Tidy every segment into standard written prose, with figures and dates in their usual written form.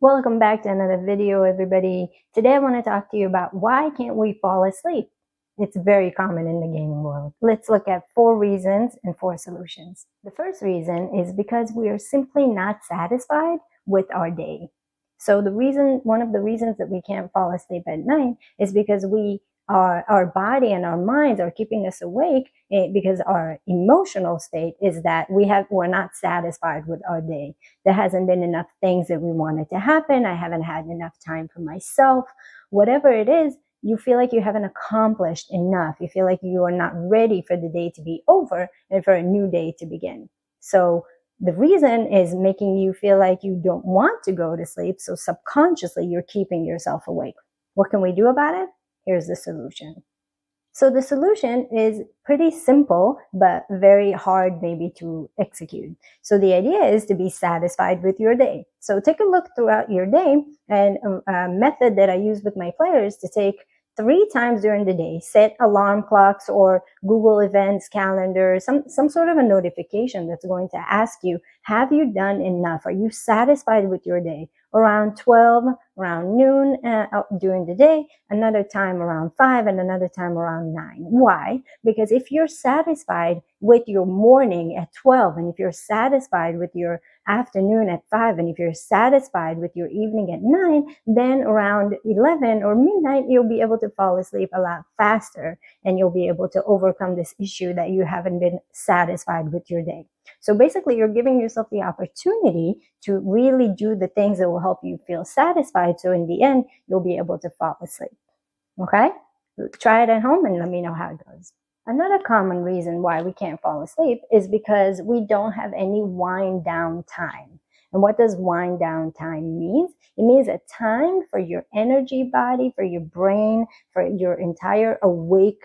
Welcome back to another video, everybody. Today I want to talk to you about why can't we fall asleep? It's very common in the gaming world. Let's look at 4 reasons and 4 solutions. The first reason is because we are simply not satisfied with our day. So one of the reasons that we can't fall asleep at night is because our body and our minds are keeping us awake because our emotional state is that we're not satisfied with our day. There hasn't been enough things that we wanted to happen. I haven't had enough time for myself. Whatever it is, you feel like you haven't accomplished enough. You feel like you are not ready for the day to be over and for a new day to begin. So the reason is making you feel like you don't want to go to sleep. So subconsciously, you're keeping yourself awake. What can we do about it? Here's the solution. So the solution is pretty simple, but very hard maybe to execute. So the idea is to be satisfied with your day. So take a look throughout your day, and a method that I use with my players to take 3 times during the day, set alarm clocks or Google Events calendar, some sort of a notification that's going to ask you, have you done enough? Are you satisfied with your day? Around 12, around noon during the day, another time around 5, and another time around 9. Why? Because if you're satisfied with your morning at 12, and if you're satisfied with your afternoon at 5, and if you're satisfied with your evening at 9, then around 11 or midnight, you'll be able to fall asleep a lot faster, and you'll be able to overcome this issue that you haven't been satisfied with your day. So basically, you're giving yourself the opportunity to really do the things that will help you feel satisfied. So in the end, you'll be able to fall asleep. Okay? Try it at home and let me know how it goes. Another common reason why we can't fall asleep is because we don't have any wind down time. And what does wind down time mean? It means a time for your energy body, for your brain, for your entire awake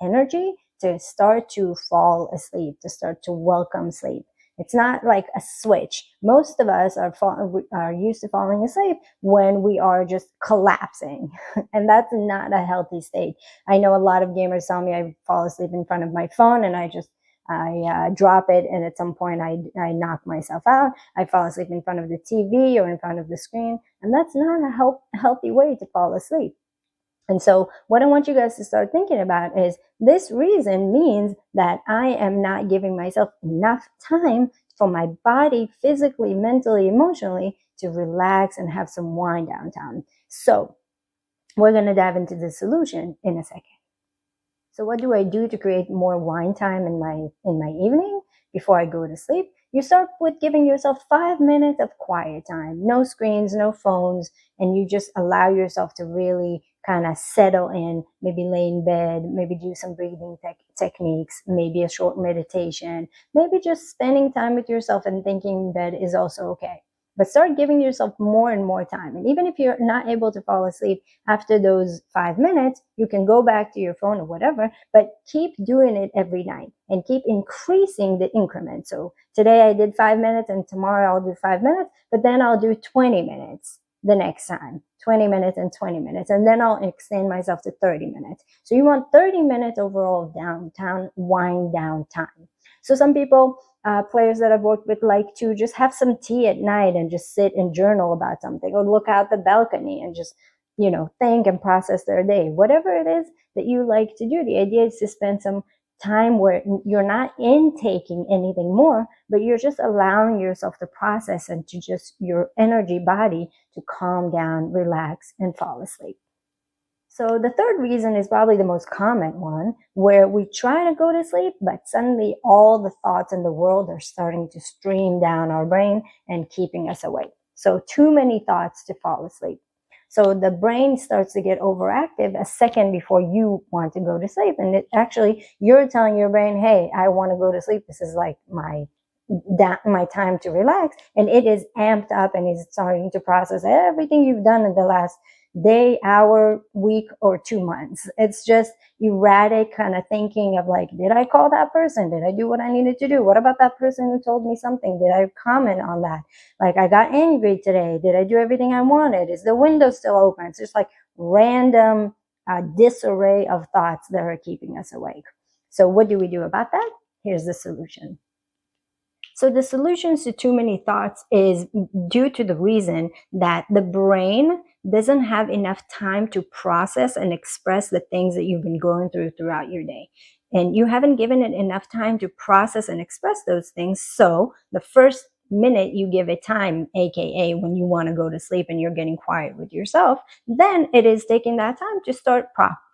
energy to start to fall asleep, to start to welcome sleep. It's not like a switch. Most of us are used to falling asleep when we are just collapsing, and that's not a healthy state. I know a lot of gamers tell me I fall asleep in front of my phone, and I drop it, and at some point I knock myself out. I fall asleep in front of the TV or in front of the screen, and that's not a healthy way to fall asleep. And so what I want you guys to start thinking about is this reason means that I am not giving myself enough time for my body, physically, mentally, emotionally, to relax and have some wind down time. So we're going to dive into the solution in a second. So what do I do to create more wind time in my evening before I go to sleep? You start with giving yourself 5 minutes of quiet time, no screens, no phones, and you just allow yourself to really kind of settle in, maybe lay in bed, maybe do some breathing techniques, maybe a short meditation, maybe just spending time with yourself and thinking in bed is also okay. But start giving yourself more and more time. And even if you're not able to fall asleep after those 5 minutes, you can go back to your phone or whatever, but keep doing it every night and keep increasing the increment. So today I did 5 minutes, and tomorrow I'll do 5 minutes, but then I'll do 20 minutes the next time, 20 minutes and 20 minutes, and then I'll extend myself to 30 minutes. So you want 30 minutes overall wind down time. So some people, players that I've worked with, like to just have some tea at night and just sit and journal about something, or look out the balcony and just, think and process their day. Whatever it is that you like to do, the idea is to spend some time where you're not intaking anything more, but you're just allowing yourself to process and to just your energy body to calm down, relax, and fall asleep. So the third reason is probably the most common one, where we try to go to sleep, but suddenly all the thoughts in the world are starting to stream down our brain and keeping us awake. So too many thoughts to fall asleep. So the brain starts to get overactive a second before you want to go to sleep. And you're telling your brain, hey, I want to go to sleep. This is like my time to relax. And it is amped up and is starting to process everything you've done in the last day, hour, week, or 2 months. It's just erratic kind of thinking of like, did I call that person? Did I do what I needed to do? What about that person who told me something? Did I comment on that? Like, I got angry today. Did I do everything I wanted? Is the window still open? It's just like random disarray of thoughts that are keeping us awake. So what do we do about that? Here's the solution. So the solutions to too many thoughts is due to the reason that the brain doesn't have enough time to process and express the things that you've been going through throughout your day. And you haven't given it enough time to process and express those things. So the first minute you give it time, aka when you want to go to sleep and you're getting quiet with yourself, then it is taking that time to start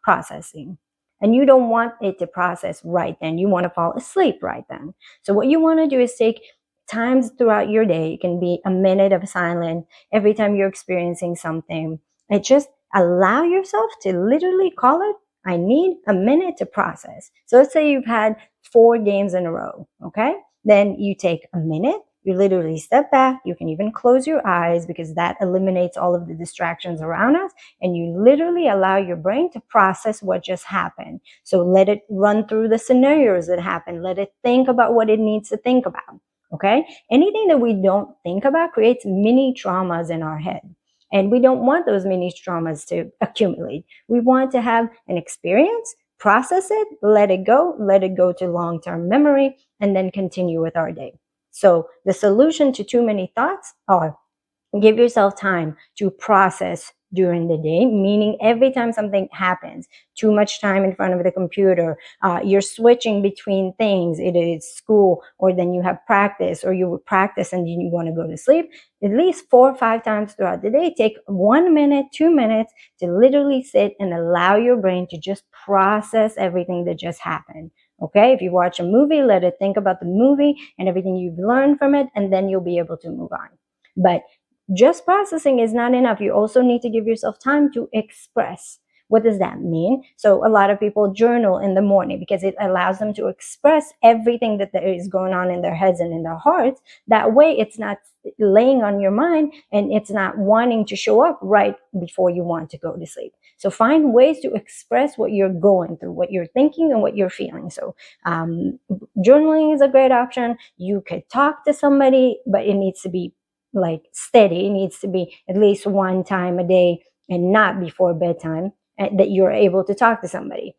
processing. And you don't want it to process right then. You want to fall asleep right then. So what you want to do is take times throughout your day. It can be a minute of silence every time you're experiencing something. And just allow yourself to literally call it, I need a minute to process. So let's say you've had 4 games in a row, okay? Then you take a minute. You literally step back. You can even close your eyes because that eliminates all of the distractions around us. And you literally allow your brain to process what just happened. So let it run through the scenarios that happened. Let it think about what it needs to think about. Okay? Anything that we don't think about creates mini traumas in our head. And we don't want those mini traumas to accumulate. We want to have an experience, process it, let it go to long-term memory, and then continue with our day. So the solution to too many thoughts are give yourself time to process during the day, meaning every time something happens, too much time in front of the computer, you're switching between things, it is school, or then you have practice, or you would practice and you want to go to sleep, at least 4 or 5 times throughout the day, take 1 minute, 2 minutes to literally sit and allow your brain to just process everything that just happened. Okay, if you watch a movie, let it think about the movie and everything you've learned from it, and then you'll be able to move on. But just processing is not enough. You also need to give yourself time to express. What does that mean? So a lot of people journal in the morning because it allows them to express everything that there is going on in their heads and in their hearts. That way it's not laying on your mind and it's not wanting to show up right before you want to go to sleep. So find ways to express what you're going through, what you're thinking and what you're feeling. So journaling is a great option. You could talk to somebody, but it needs to be like steady. It needs to be at least 1 time a day and not before bedtime that you're able to talk to somebody.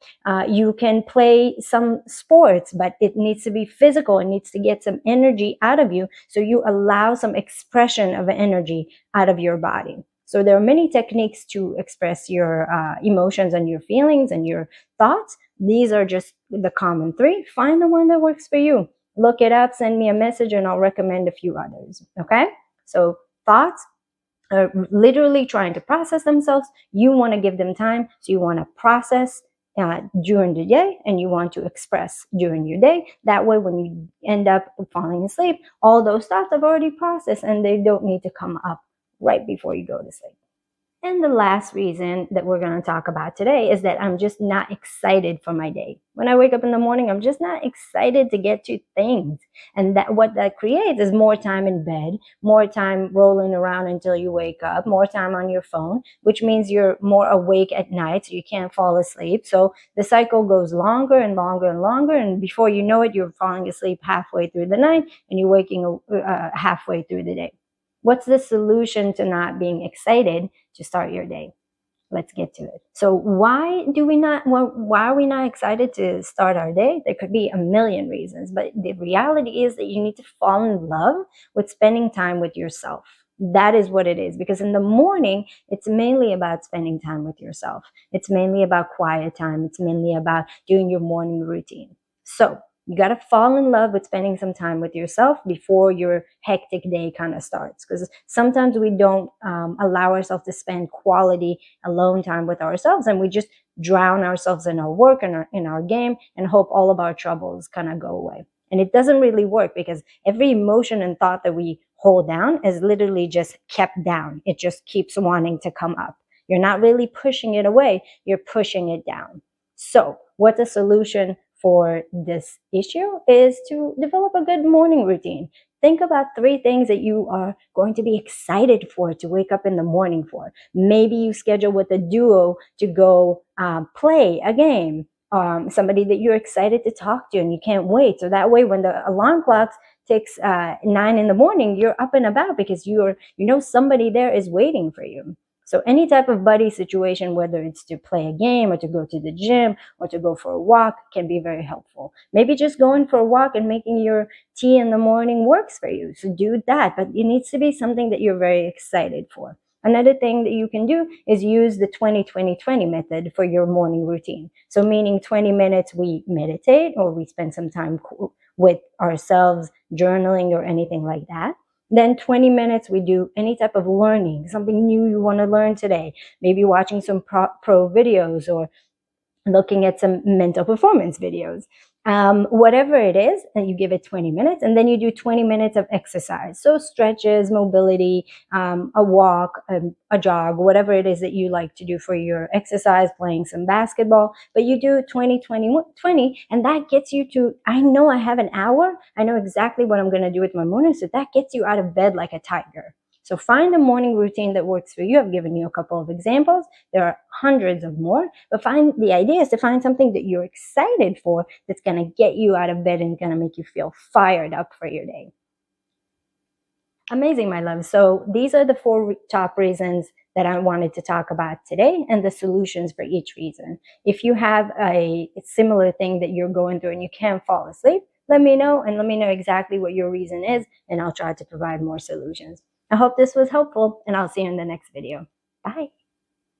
You can play some sports, but it needs to be physical. It needs to get some energy out of you. So you allow some expression of energy out of your body. So there are many techniques to express your emotions and your feelings and your thoughts. These are just the common 3. Find the one that works for you. Look it up, send me a message, and I'll recommend a few others. Okay? So thoughts are literally trying to process themselves. You want to give them time. So you want to process during the day and you want to express during your day. That way, when you end up falling asleep, all those thoughts have already processed and they don't need to come up right before you go to sleep. And the last reason that we're going to talk about today is that I'm just not excited for my day. When I wake up in the morning, I'm just not excited to get to things. And that what that creates is more time in bed, more time rolling around until you wake up, more time on your phone, which means you're more awake at night, so you can't fall asleep. So the cycle goes longer and longer and longer. And before you know it, you're falling asleep halfway through the night and you're waking halfway through the day. What's the solution to not being excited to start your day? Let's get to it. So why are we not excited to start our day? There could be a million reasons, but the reality is that you need to fall in love with spending time with yourself. That is what it is, because in the morning, it's mainly about spending time with yourself. It's mainly about quiet time. It's mainly about doing your morning routine. So you got to fall in love with spending some time with yourself before your hectic day kind of starts. Because sometimes we don't allow ourselves to spend quality alone time with ourselves, and we just drown ourselves in our work and in our game and hope all of our troubles kind of go away. And it doesn't really work, because every emotion and thought that we hold down is literally just kept down. It just keeps wanting to come up. You're not really pushing it away. You're pushing it down. So what's the solution for this issue is to develop a good morning routine. Think about 3 things that you are going to be excited for to wake up in the morning for. Maybe you schedule with a duo to go play a game. Somebody that you're excited to talk to and you can't wait. So that way, when the alarm clock takes 9 in the morning, you're up and about because you know somebody there is waiting for you. So any type of buddy situation, whether it's to play a game or to go to the gym or to go for a walk, can be very helpful. Maybe just going for a walk and making your tea in the morning works for you. So do that, but it needs to be something that you're very excited for. Another thing that you can do is use the 20-20-20 method for your morning routine. So meaning 20 minutes we meditate or we spend some time with ourselves, journaling or anything like that. Then 20 minutes we do any type of learning, something new you want to learn today, maybe watching some pro videos or looking at some mental performance videos. Whatever it is, and you give it 20 minutes, and then you do 20 minutes of exercise. So stretches, mobility, a walk, a jog, whatever it is that you like to do for your exercise, playing some basketball, but you do 20-20-20, and that gets you to, I know I have an hour, I know exactly what I'm going to do with my morning, so that gets you out of bed like a tiger. So find a morning routine that works for you. I've given you a couple of examples. There are hundreds of more, but the idea is to find something that you're excited for that's going to get you out of bed and going to make you feel fired up for your day. Amazing, my love. So these are the 4 top reasons that I wanted to talk about today and the solutions for each reason. If you have a similar thing that you're going through and you can't fall asleep, let me know and let me know exactly what your reason is, and I'll try to provide more solutions. I hope this was helpful, and I'll see you in the next video. Bye.